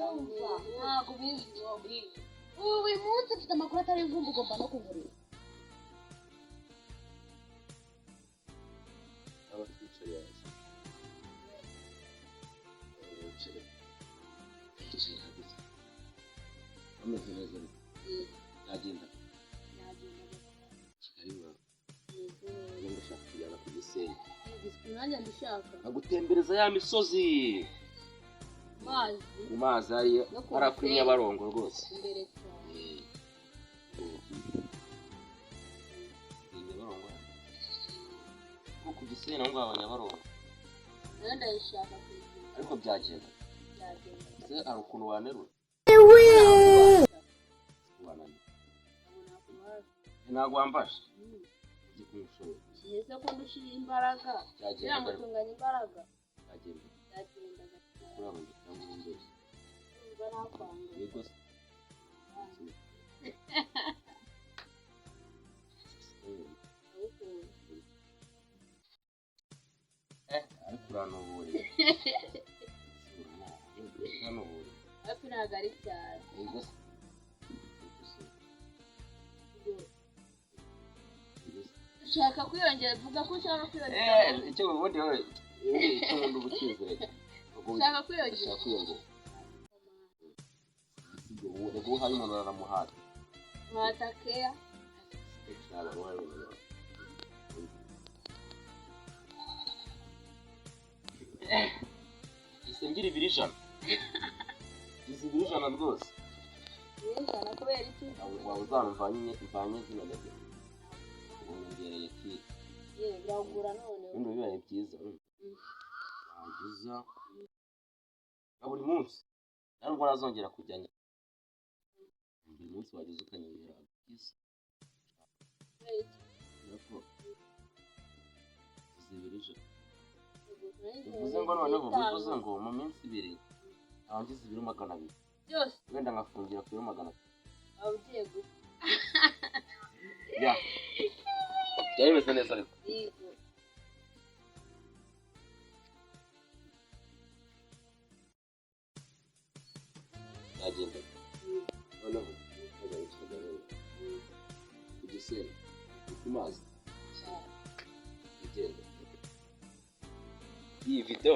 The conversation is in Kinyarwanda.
umva ntabwo ubizi uyu munsi mfite amakuru atari ivumba ugomba no kugurira abakwicaye hasi bicaye kabisa bameze neza yagenda kigali wawe ubu ndashaka kujyana ku Gisenyi nanjye ndishaka agutembereza ya misozi mu mazi hariya kuri Nyabarongo rwose imbere cyane Nyabarongo nko ku Gisenyi naho ngaba Nyabarongo ndayishaka ariko byagenda se ari ukuntu wanerura ntabwo wambasha igikunshuro ese ko ndushira imbaraga yamutunganya imbaraga byagenda kuri abo cyangwa inzozi barakwanga yego ariko uranubure hafi ntabwo ari cyane yego ushaka kwiyongera vuga ko ushaka kwiyongera icyo ubundi wowe icyo ubundi ubukizere ushaka kwiyongera ubu hari umuntu aramuhata mwatakeya isengira ibiri ijana rwose ijana kubera iki waba uzamuvanye zina ndetse wongereye kiri biragura none ubundi bibaye byiza wagiza na buri munsi ntabwo nazongera kujyanya buri munsi wagize ukanyongera byiza nako zibirije bivuze ngo noneho bivuze ngo mu minsi ibiri abangize ibiro 200 byose wenda ngafungira ku 200 abugiye gusa ya byabimeze neza ariko yego yagenda noneho nkajya gutega rero ku Gisenyi ku mazi igenda iyi video